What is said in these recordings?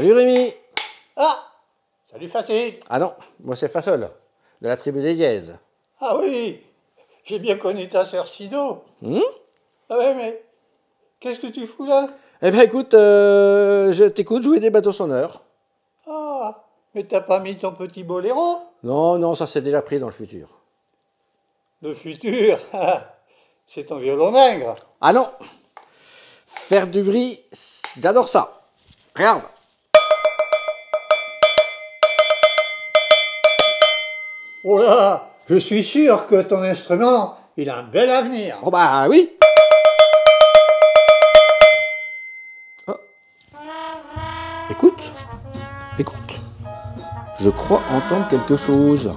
Salut Rémi. Ah! Salut Facile. Ah non, moi c'est Fasol, de la tribu des dièses. Ah oui, j'ai bien connu ta sœur Sido. Ah ouais, mais qu'est-ce que tu fous là? Eh ben écoute, je t'écoute jouer des bateaux sonneurs. Ah, mais t'as pas mis ton petit boléro? Non, non, ça c'est déjà pris dans le futur. Le futur, c'est ton violon d'ingre. Ah non, faire du bruit, j'adore ça. Regarde. Oh là, je suis sûr que ton instrument, il a un bel avenir. Oh bah oui. Oh. Écoute, écoute. Je crois entendre quelque chose.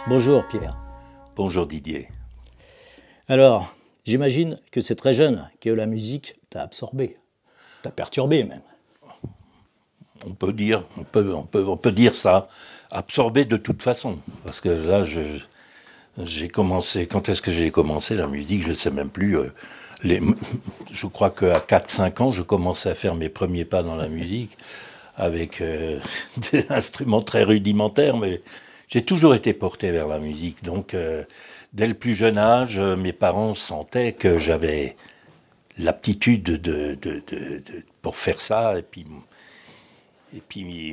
Bonjour Pierre. Bonjour Didier. Alors, j'imagine que c'est très jeune que la musique t'a absorbé, t'a perturbé même. On peut dire ça, absorbé de toute façon. Parce que là, j'ai commencé, quand est-ce que j'ai commencé la musique? Je ne sais même plus. Je crois qu'à 4-5 ans, je commençais à faire mes premiers pas dans la musique avec des instruments très rudimentaires, mais j'ai toujours été porté vers la musique. Donc, dès le plus jeune âge, mes parents sentaient que j'avais l'aptitude pour faire ça. Et puis,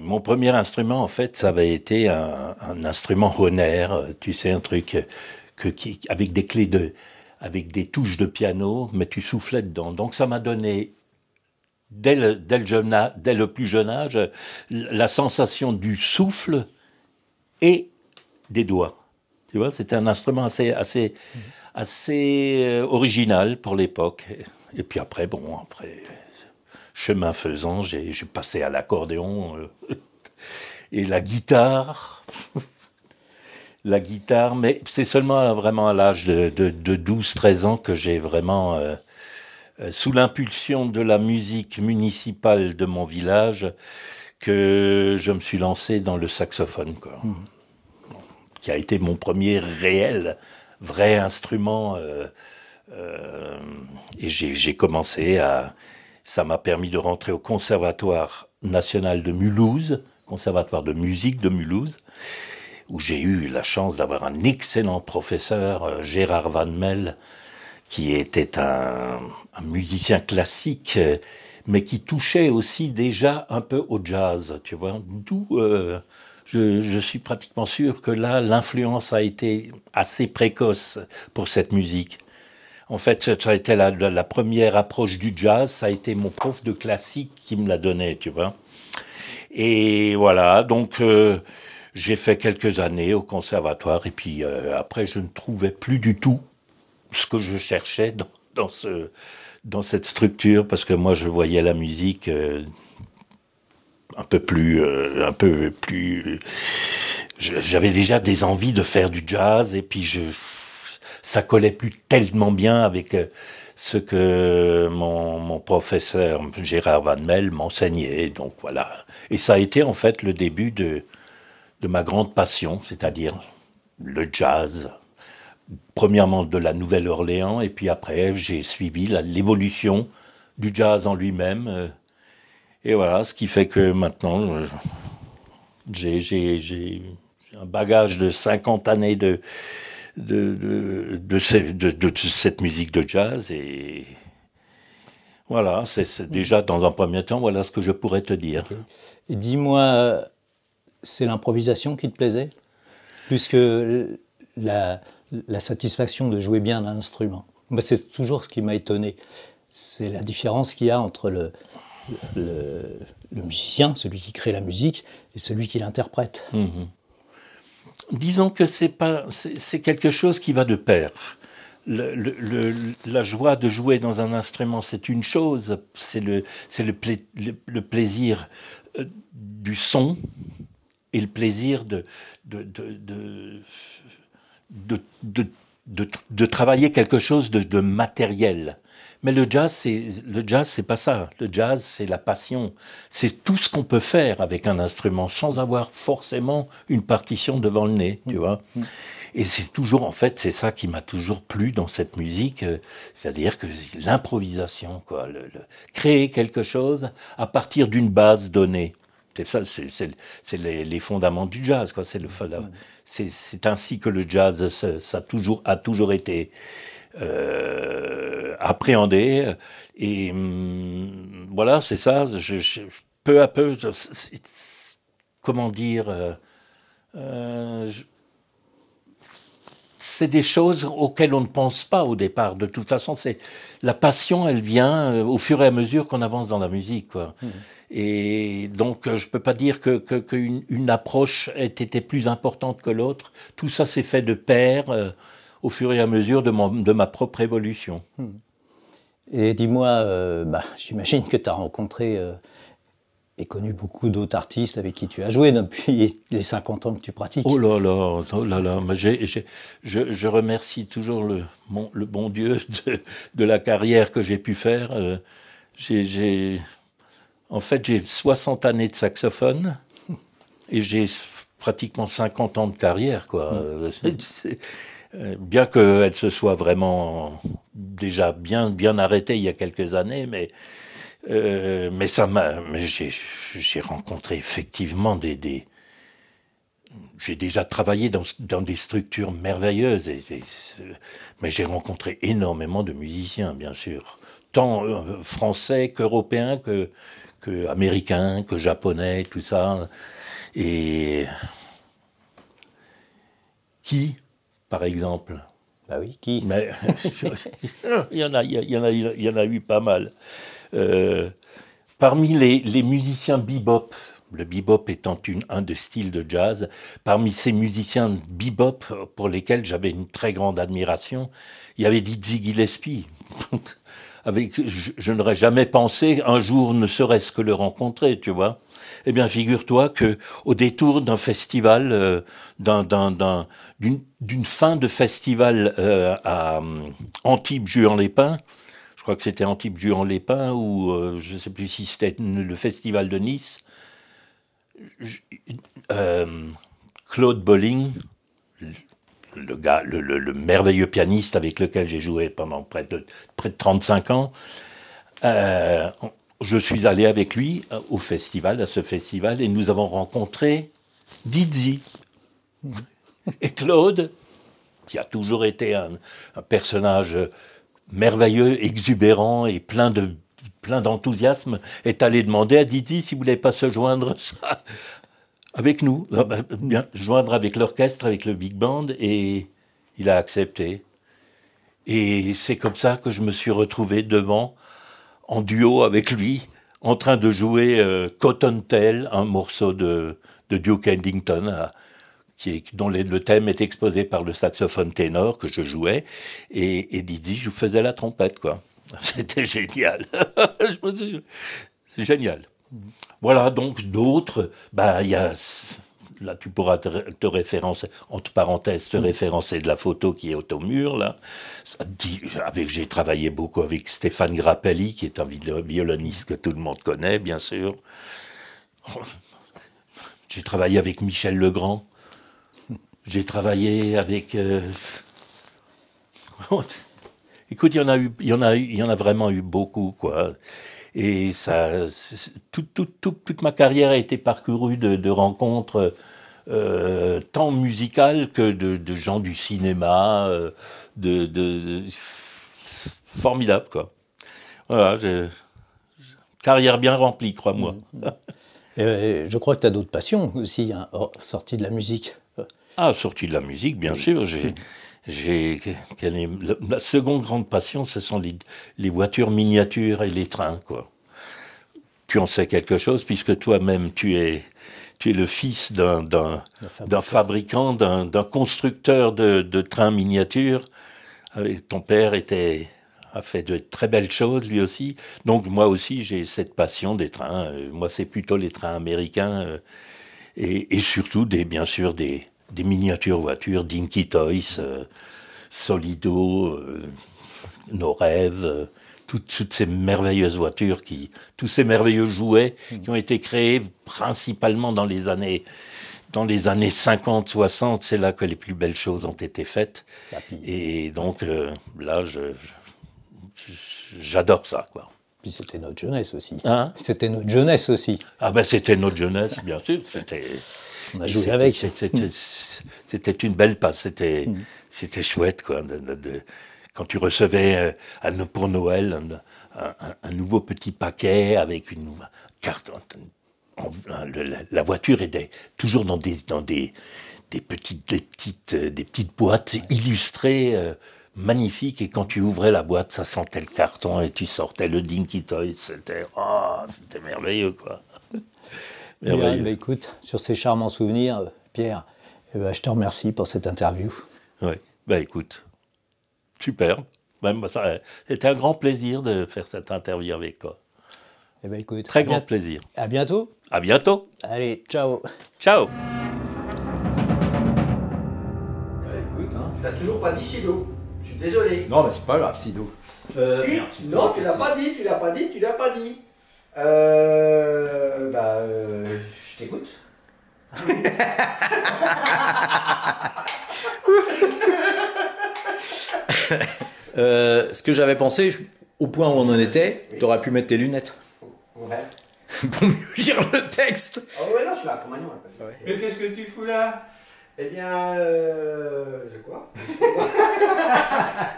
mon premier instrument, en fait, ça avait été un instrument Hohner, tu sais, un truc avec des clés avec des touches de piano, mais tu soufflais dedans. Donc, ça m'a donné, dès le plus jeune âge, la sensation du souffle et des doigts. Tu vois, c'était un instrument assez original pour l'époque. Et puis après, chemin faisant, j'ai passé à l'accordéon et la guitare. La guitare, mais c'est seulement vraiment à l'âge de 12-13 ans que j'ai vraiment, sous l'impulsion de la musique municipale de mon village, que je me suis lancé dans le saxophone, quoi. Qui a été mon premier vrai instrument. Et j'ai commencé à... Ça m'a permis de rentrer au Conservatoire national de Mulhouse, Conservatoire de musique de Mulhouse, où j'ai eu la chance d'avoir un excellent professeur, Gérard Van Mel, qui était un musicien classique, mais qui touchait aussi déjà un peu au jazz, tu vois. D'où je suis pratiquement sûr que là, l'influence a été assez précoce pour cette musique. En fait, ça a été la première approche du jazz, ça a été mon prof de classique qui me l'a donné, tu vois. Et voilà, donc j'ai fait quelques années au conservatoire, et puis après, je ne trouvais plus du tout ce que je cherchais dans cette structure, parce que moi, je voyais la musique un peu plus... J'avais déjà des envies de faire du jazz, et puis ça collait plus tellement bien avec ce que mon professeur Gérard Van Mel m'enseignait. Donc voilà. Et ça a été en fait le début de ma grande passion, c'est-à-dire le jazz. Premièrement de la Nouvelle-Orléans, et puis après j'ai suivi l'évolution du jazz en lui-même. Et voilà, ce qui fait que maintenant j'ai un bagage de 50 années de cette musique de jazz, et voilà, c'est déjà dans un premier temps, voilà ce que je pourrais te dire. Okay. Et dis-moi, c'est l'improvisation qui te plaisait, plus que la satisfaction de jouer bien un instrument? Moi, c'est toujours ce qui m'a étonné, c'est la différence qu'il y a entre le musicien, celui qui crée la musique, et celui qui l'interprète. Disons que c'est quelque chose qui va de pair. La joie de jouer dans un instrument, c'est une chose, c'est le plaisir du son et le plaisir de travailler quelque chose de matériel. Mais le jazz, c'est pas ça. Le jazz, c'est la passion. C'est tout ce qu'on peut faire avec un instrument sans avoir forcément une partition devant le nez, tu vois. Et c'est toujours, en fait, c'est ça qui m'a toujours plu dans cette musique, c'est-à-dire que l'improvisation, quoi, créer quelque chose à partir d'une base donnée. C'est ça, c'est les fondaments du jazz, quoi. C'est ainsi que le jazz a toujours été appréhendé. Et voilà, c'est ça. Peu à peu, comment dire, c'est des choses auxquelles on ne pense pas au départ. De toute façon, la passion, elle vient au fur et à mesure qu'on avance dans la musique, quoi. Et donc, je ne peux pas dire qu'une approche ait été plus importante que l'autre. Tout ça s'est fait de pair au fur et à mesure de ma propre évolution. Et dis-moi, j'imagine que tu as rencontré et connu beaucoup d'autres artistes avec qui tu as joué depuis les 50 ans que tu pratiques. Oh là là, mais je remercie toujours le bon Dieu de la carrière que j'ai pu faire. En fait, j'ai 60 années de saxophone et j'ai pratiquement 50 ans de carrière, quoi. Bien qu'elle se soit vraiment déjà bien arrêtée il y a quelques années, mais j'ai rencontré effectivement j'ai déjà travaillé dans des structures merveilleuses, mais j'ai rencontré énormément de musiciens, bien sûr, tant français qu'européens, que américains, que japonais, tout ça. Et qui, par exemple? Bah oui, qui? Mais il y en a eu pas mal. Parmi les musiciens bebop, le bebop étant un des styles de jazz, parmi ces musiciens bebop pour lesquels j'avais une très grande admiration, il y avait Dizzy Gillespie. Je n'aurais jamais pensé un jour ne serait-ce que le rencontrer, tu vois. Eh bien, figure-toi que au détour d'un festival, d'une fin de festival à Antibes-Juan-les-Pins, je crois que c'était Antibes-Juan-les-Pins ou je ne sais plus si c'était le festival de Nice, Claude Bolling, le merveilleux pianiste avec lequel j'ai joué pendant près de 35 ans, je suis allé avec lui à ce festival, et nous avons rencontré Dizzy. Et Claude, qui a toujours été un personnage merveilleux, exubérant et plein d'enthousiasme, est allé demander à Dizzy s'il ne voulait pas se joindre avec nous, joindre avec l'orchestre, avec le big band, et il a accepté. Et c'est comme ça que je me suis retrouvé devant, en duo avec lui, en train de jouer Cottontail, un morceau de Duke Ellington, dont le thème est exposé par le saxophone ténor que je jouais, et Dizzy, je faisais la trompette, quoi. C'était génial. C'est génial. Voilà, donc d'autres, il y a, là tu pourras te référencer, entre parenthèses, te référencer de la photo qui est au mur, là. J'ai travaillé beaucoup avec Stéphane Grappelli, qui est un violoniste que tout le monde connaît, bien sûr. J'ai travaillé avec Michel Legrand. J'ai travaillé avec... Écoute, il y en a vraiment eu beaucoup, quoi. Et toute ma carrière a été parcourue de rencontres tant musicales que de gens du cinéma, formidable, quoi. Voilà, carrière bien remplie, crois-moi. Je crois que tu as d'autres passions aussi, hein, sorties de la musique. Ah, sortie de la musique, bien sûr. La seconde grande passion, ce sont les voitures miniatures et les trains, quoi. Tu en sais quelque chose, puisque toi-même, tu es le fils d'un fabricant, d'un constructeur de trains miniatures. Ton père a fait de très belles choses, lui aussi. Donc, moi aussi, j'ai cette passion des trains. Moi, c'est plutôt les trains américains et surtout, bien sûr, des miniatures voitures, Dinky Toys, Solido, Nos Rêves, toutes ces merveilleuses voitures, tous ces merveilleux jouets qui ont été créés principalement dans les années dans les années 50, 60, c'est là que les plus belles choses ont été faites. Puis, Et donc là, j'adore ça, quoi. puis c'était notre jeunesse aussi. Hein? C'était notre jeunesse aussi. Ah ben c'était notre jeunesse, bien sûr. On a joué avec. C'était une belle passe. C'était chouette, quoi. Quand tu recevais pour Noël un nouveau petit paquet avec une carte. La voiture était toujours dans des petites boîtes illustrées, magnifiques. Et quand tu ouvrais la boîte, ça sentait le carton et tu sortais le Dinky Toys. C'était merveilleux, quoi. Bien, bah, écoute, sur ces charmants souvenirs, Pierre, je te remercie pour cette interview. Oui, bah écoute, super. Même c'était un grand plaisir de faire cette interview avec toi. Eh ben, écoute, Très grand plaisir. À bientôt. À bientôt. Allez, ciao. Ciao. Écoute, hein, t'as toujours pas dit Sido. Je suis désolé. Non, mais c'est pas grave, Sido. Non, tu l'as pas dit. Je t'écoute. Ce que j'avais pensé, au point où on en était, t'aurais pu mettre tes lunettes. Ouais. Pour mieux lire le texte. Oh ouais, non, je suis là, Cro-Magnon. Mais qu'est-ce que tu fous là? Eh bien, je quoi?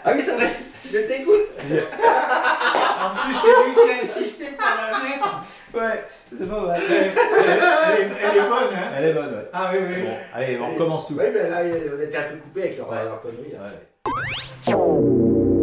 Ah oui, c'est vrai, je t'écoute. En plus, c'est lui qui a insisté pour la mettre. Ouais, c'est pas mal. Elle est bonne, hein? Elle est bonne, ouais. Ah oui, oui. Bon, allez, on recommence tout. Oui, mais là, on était un peu coupé avec leur connerie. Là. Ouais.